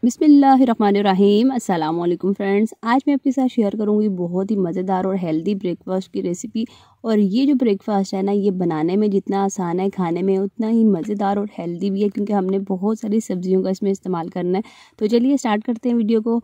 बिस्मिल्लाहिर्रहमानिर्रहीम। अस्सलाम वालेकुम फ्रेंड्स, आज मैं आपके साथ शेयर करूंगी बहुत ही मज़ेदार और हेल्दी ब्रेकफास्ट की रेसिपी। और ये जो ब्रेकफास्ट है ना, ये बनाने में जितना आसान है, खाने में उतना ही मज़ेदार और हेल्दी भी है, क्योंकि हमने बहुत सारी सब्जियों का इसमें इस्तेमाल करना है। तो चलिए स्टार्ट करते हैं वीडियो को।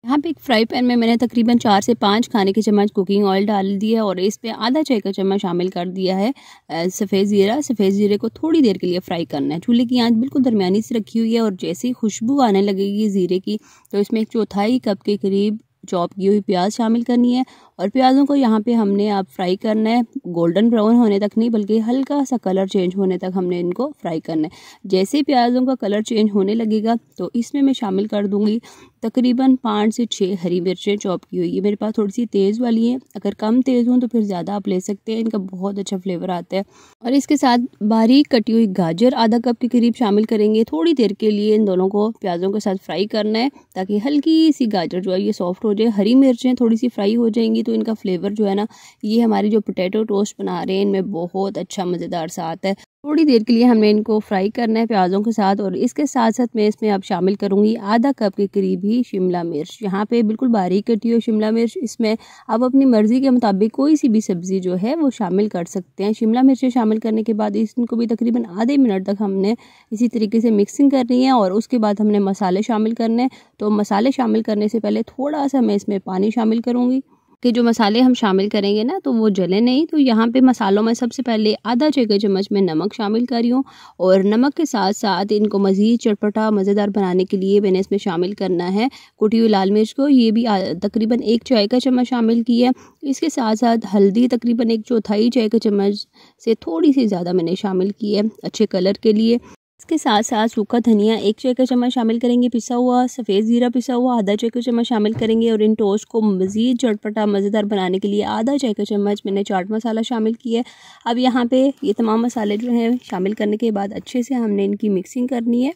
यहाँ पे एक फ्राई पैन में मैंने तकरीबन 4 से 5 खाने के चम्मच कुकिंग ऑयल डाल दिया और इस पे आधा चाय का चम्मच शामिल कर दिया है सफ़ेद ज़ीरा। सफ़ेद ज़ीरे को थोड़ी देर के लिए फ्राई करना है। चूल्हे की आंच बिल्कुल दरमियानी से रखी हुई है और जैसे ही खुशबू आने लगेगी ज़ीरे की, तो इसमें 1/4 कप के करीब चॉप की हुई प्याज शामिल करनी है। और प्याज़ों को यहाँ पे हमने अब फ्राई करना है, गोल्डन ब्राउन होने तक नहीं, बल्कि हल्का सा कलर चेंज होने तक हमने इनको फ्राई करना है। जैसे ही प्याज़ों का कलर चेंज होने लगेगा, तो इसमें मैं शामिल कर दूंगी तकरीबन 5 से 6 हरी मिर्चें चॉप की हुई। ये मेरे पास थोड़ी सी तेज़ वाली हैं, अगर कम तेज़ हों तो फिर ज़्यादा आप ले सकते हैं, इनका बहुत अच्छा फ्लेवर आता है। और इसके साथ बारीक कटी हुई गाजर आधा कप के करीब शामिल करेंगे। थोड़ी देर के लिए इन दोनों को प्याज़ों के साथ फ्राई करना है, ताकि हल्की सी गाजर जो है ये सॉफ्ट हो जाए। हरी मिर्चें थोड़ी सी फ्राई हो जाएंगी तो इनका फ्लेवर जो है ना, ये हमारी जो पोटैटो टोस्ट बना रहे हैं इनमें बहुत अच्छा मज़ेदार सा आता है। थोड़ी देर के लिए हमने इनको फ्राई करना है प्याज़ों के साथ। और इसके साथ साथ मैं इसमें अब शामिल करूंगी आधा कप के करीब ही शिमला मिर्च। यहाँ पे बिल्कुल बारीक कटी हुई शिमला मिर्च। इसमें आप अपनी मर्ज़ी के मुताबिक कोई सी भी सब्ज़ी जो है वो शामिल कर सकते हैं। शिमला मिर्च शामिल करने के बाद इनको भी तकरीबन आधे मिनट तक हमने इसी तरीके से मिक्सिंग करनी है। और उसके बाद हमने मसाले शामिल करने हैं। तो मसाले शामिल करने से पहले थोड़ा सा मैं इसमें पानी शामिल करूँगी कि जो मसाले हम शामिल करेंगे ना, तो वो जले नहीं। तो यहाँ पे मसालों में सबसे पहले आधा चाय का चम्मच में नमक शामिल कर रही हूँ। और नमक के साथ साथ इनको मज़ीद चटपटा मज़ेदार बनाने के लिए मैंने इसमें शामिल करना है कुटी हुई लाल मिर्च को। ये भी तकरीबन 1 चाय का चम्मच शामिल की है। इसके साथ साथ हल्दी तकरीबन 1/4 चाय का चम्मच से थोड़ी सी ज़्यादा मैंने शामिल की है अच्छे कलर के लिए। इसके साथ साथ सूखा धनिया 1 चाय का चम्मच शामिल करेंगे पिसा हुआ। सफ़ेद ज़ीरा पिसा हुआ आधा चाय का चम्मच शामिल करेंगे। और इन टोस्ट को मज़ीद चटपटा मज़ेदार बनाने के लिए आधा चाय का चम्मच मैंने चाट मसाला शामिल किया है। अब यहाँ पे ये तमाम मसाले जो हैं शामिल करने के बाद अच्छे से हमने इनकी मिक्सिंग करनी है,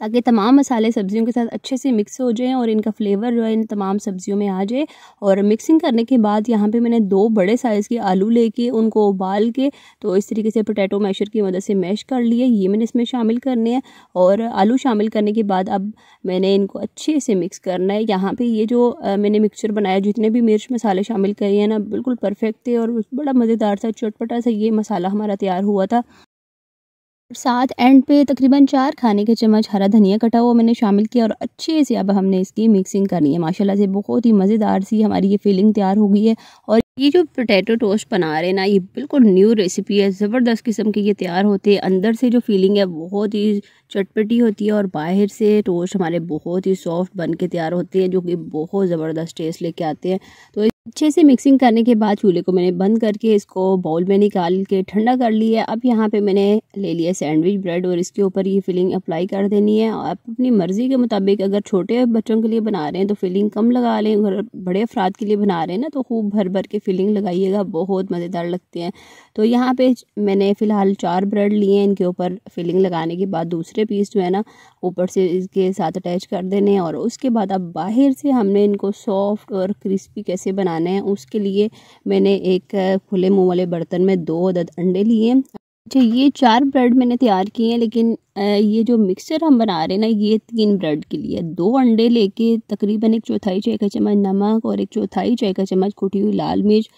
ताकि तमाम मसाले सब्जियों के साथ अच्छे से मिक्स हो जाएं और इनका फ्लेवर जो है इन तमाम सब्जियों में आ जाए। और मिक्सिंग करने के बाद यहाँ पे मैंने 2 बड़े साइज़ के आलू लेके उनको उबाल के, तो इस तरीके से पोटैटो मैशर की मदद से मैश कर लिए। ये मैंने इसमें शामिल करने हैं। और आलू शामिल करने के बाद अब मैंने इनको अच्छे से मिक्स करना है। यहाँ पर ये जो मैंने मिक्सचर बनाया, जितने भी मिर्च मसाले शामिल करे हैं ना, बिल्कुल परफेक्ट थे और बड़ा मज़ेदार सा चटपटा सा ये मसाला हमारा तैयार हुआ था। साथ एंड पे तकरीबन 4 खाने के चम्मच हरा धनिया कटा हुआ मैंने शामिल किया। और अच्छे से अब हमने इसकी मिक्सिंग करनी है। माशाल्लाह से बहुत ही मज़ेदार सी हमारी ये फीलिंग तैयार हो गई है। और ये जो पोटैटो टोस्ट बना रहे हैं ना, ये बिल्कुल न्यू रेसिपी है, ज़बरदस्त किस्म के ये तैयार होते हैं। अंदर से जो फीलिंग है बहुत ही चटपटी होती है और बाहर से टोस्ट हमारे बहुत ही सॉफ्ट बन के तैयार होते हैं, जो कि बहुत ज़बरदस्त टेस्ट लेके आते हैं। तो अच्छे से मिक्सिंग करने के बाद चूल्हे को मैंने बंद करके इसको बाउल में निकाल के ठंडा कर लिया। अब यहाँ पे मैंने ले लिया सैंडविच ब्रेड और इसके ऊपर ये फिलिंग अप्लाई कर देनी है। आप अपनी मर्ज़ी के मुताबिक, अगर छोटे बच्चों के लिए बना रहे हैं तो फिलिंग कम लगा लें, अगर बड़े अफराद के लिए बना रहे हैं ना तो खूब भर भर के फिलिंग लगाइएगा, बहुत मज़ेदार लगते हैं। तो यहाँ पे मैंने फ़िलहाल 4 ब्रेड लिए हैं। इनके ऊपर फिलिंग लगाने के बाद दूसरे पीस जो है ना ऊपर से इसके साथ अटैच कर देने हैं। और उसके बाद अब बाहर से हमने इनको सॉफ्ट और क्रिस्पी कैसे बनाना है, उसके लिए मैंने एक खुले मुंह वाले बर्तन में 2 अदद अंडे लिए। अच्छा, ये 4 ब्रेड मैंने तैयार किए हैं, लेकिन ये जो मिक्सचर हम बना रहे हैं ना, ये 3 ब्रेड के लिए। 2 अंडे लेके तकरीबन 1/4 चाय का चम्मच नमक और 1/4 चाय का चम्मच कुटी हुई लाल मिर्च,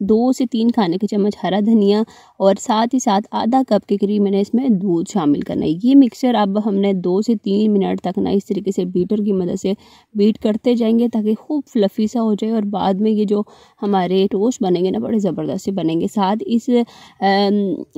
2 से 3 खाने के चम्मच हरा धनिया और साथ ही साथ आधा कप के करीब मैंने इसमें दूध शामिल करना है। ये मिक्सचर अब हमने 2 से 3 मिनट तक ना इस तरीके से बीटर की मदद से बीट करते जाएंगे, ताकि खूब फ्लफ़ी सा हो जाए। और बाद में ये जो हमारे टोस्ट बनेंगे ना, बड़े ज़बरदस्त से बनेंगे। साथ इस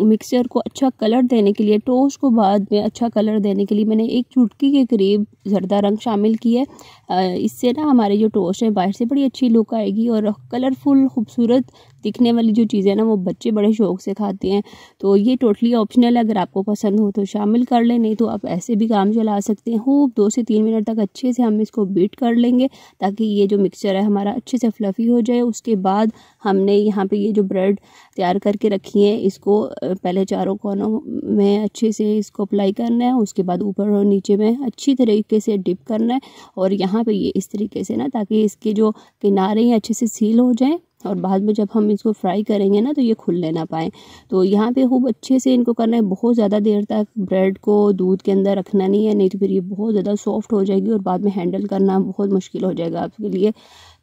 मिक्सचर को अच्छा कलर देने के लिए, टोस्ट को बाद में अच्छा कलर देने के लिए मैंने 1 चुटकी के करीब ज़रदा रंग शामिल किया है। इससे ना हमारे जो टोस्ट है बाहर से बड़ी अच्छी लुक आएगी और कलरफुल खूबसूरत दिखने वाली जो चीज़ें ना, वो बच्चे बड़े शौक़ से खाते हैं। तो ये टोटली ऑप्शनल है, अगर आपको पसंद हो तो शामिल कर लें, नहीं तो आप ऐसे भी काम चला सकते हैं। खूब 2 से 3 मिनट तक अच्छे से हम इसको बीट कर लेंगे, ताकि ये जो मिक्सचर है हमारा अच्छे से फ्लफ़ी हो जाए। उसके बाद हमने यहाँ पे ये जो ब्रेड तैयार करके रखी है, इसको पहले चारों कोनों में अच्छे से इसको अप्लाई करना है। उसके बाद ऊपर और नीचे में अच्छी तरीके से डिप करना है। और यहाँ पे ये इस तरीके से ना, ताकि इसके जो किनारे हैं अच्छे से सील हो जाएं। और बाद में जब हम इसको फ्राई करेंगे ना तो ये खुलने ना पाए। तो यहाँ पे खूब अच्छे से इनको करना है, बहुत ज़्यादा देर तक ब्रेड को दूध के अंदर रखना नहीं है, नहीं तो फिर ये बहुत ज़्यादा सॉफ्ट हो जाएगी और बाद में हैंडल करना बहुत मुश्किल हो जाएगा आपके लिए।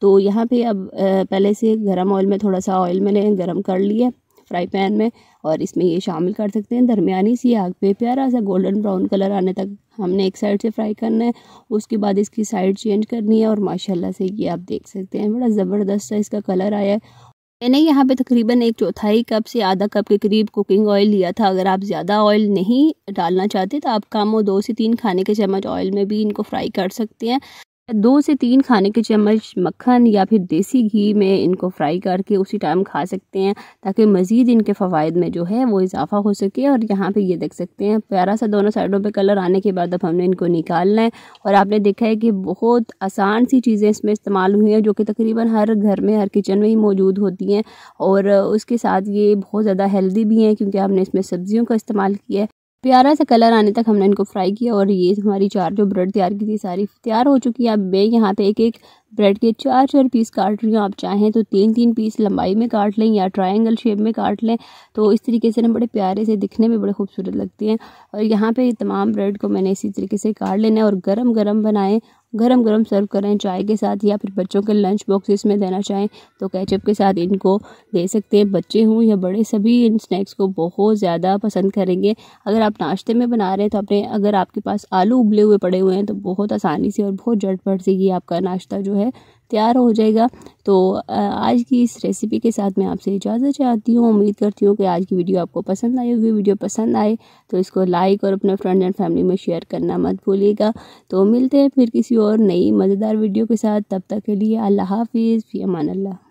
तो यहाँ पे अब पहले से गर्म ऑयल में थोड़ा सा ऑयल मैंने गर्म कर लिया फ्राई पैन में, और इसमें ये शामिल कर सकते हैं। दरमियानी सी आग पे प्यारा सा गोल्डन ब्राउन कलर आने तक हमने एक साइड से फ्राई करना है, उसके बाद इसकी साइड चेंज करनी है। और माशाल्लाह से ये आप देख सकते हैं बड़ा ज़बरदस्त सा इसका कलर आया है। मैंने यहाँ पे तकरीबन 1/4 कप से आधा कप के करीब कुकिंग ऑयल लिया था। अगर आप ज़्यादा ऑयल नहीं डालना चाहते तो आप कम 2 से 3 खाने के चम्मच ऑयल में भी इनको फ्राई कर सकते हैं। 2 से 3 खाने के चम्मच मक्खन या फिर देसी घी में इनको फ्राई करके उसी टाइम खा सकते हैं, ताकि मज़ीद इनके फ़वाइद में जो है वो इजाफ़ा हो सके। और यहाँ पे ये देख सकते हैं प्यारा सा दोनों साइडों पे कलर आने के बाद अब हमने इनको निकालना है। और आपने देखा है कि बहुत आसान सी चीज़ें इसमें इस्तेमाल हुई हैं जो कि तकरीबन हर घर में, हर किचन में ही मौजूद होती हैं। और उसके साथ ये बहुत ज़्यादा हेल्दी भी हैं क्योंकि हमने इसमें सब्जियों का इस्तेमाल किया है। प्यारा सा कलर आने तक हमने इनको फ्राई किया और ये हमारी 4 जो ब्रेड तैयार की थी सारी तैयार हो चुकी है। अब मैं यहाँ पे एक ब्रेड के 4 पीस काट रही हूँ। आप चाहें तो 3 पीस लंबाई में काट लें या ट्रायंगल शेप में काट लें, तो इस तरीके से ना बड़े प्यारे से दिखने में बड़े खूबसूरत लगते हैं। और यहाँ पे तमाम ब्रेड को मैंने इसी तरीके से काट लेना है और गरम गरम बनाएं, गरम गरम सर्व करें चाय के साथ, या फिर बच्चों के लंच बॉक्सेस में देना चाहें तो केचप के साथ इनको दे सकते हैं। बच्चे हों या बड़े सभी इन स्नैक्स को बहुत ज़्यादा पसंद करेंगे। अगर आप नाश्ते में बना रहे हैं तो अपने, अगर आपके पास आलू उबले हुए पड़े हुए हैं तो बहुत आसानी से और बहुत झटपट से ये आपका नाश्ता जो है तैयार हो जाएगा। तो आज की इस रेसिपी के साथ मैं आपसे इजाज़त चाहती हूँ। उम्मीद करती हूँ कि आज की वीडियो आपको पसंद आई होगी। वीडियो पसंद आए तो इसको लाइक और अपने फ्रेंड एंड फैमिली में शेयर करना मत भूलिएगा। तो मिलते हैं फिर किसी और नई मज़ेदार वीडियो के साथ, तब तक के लिए अल्लाह हाफिज़, फ़ी अमान अल्लाह।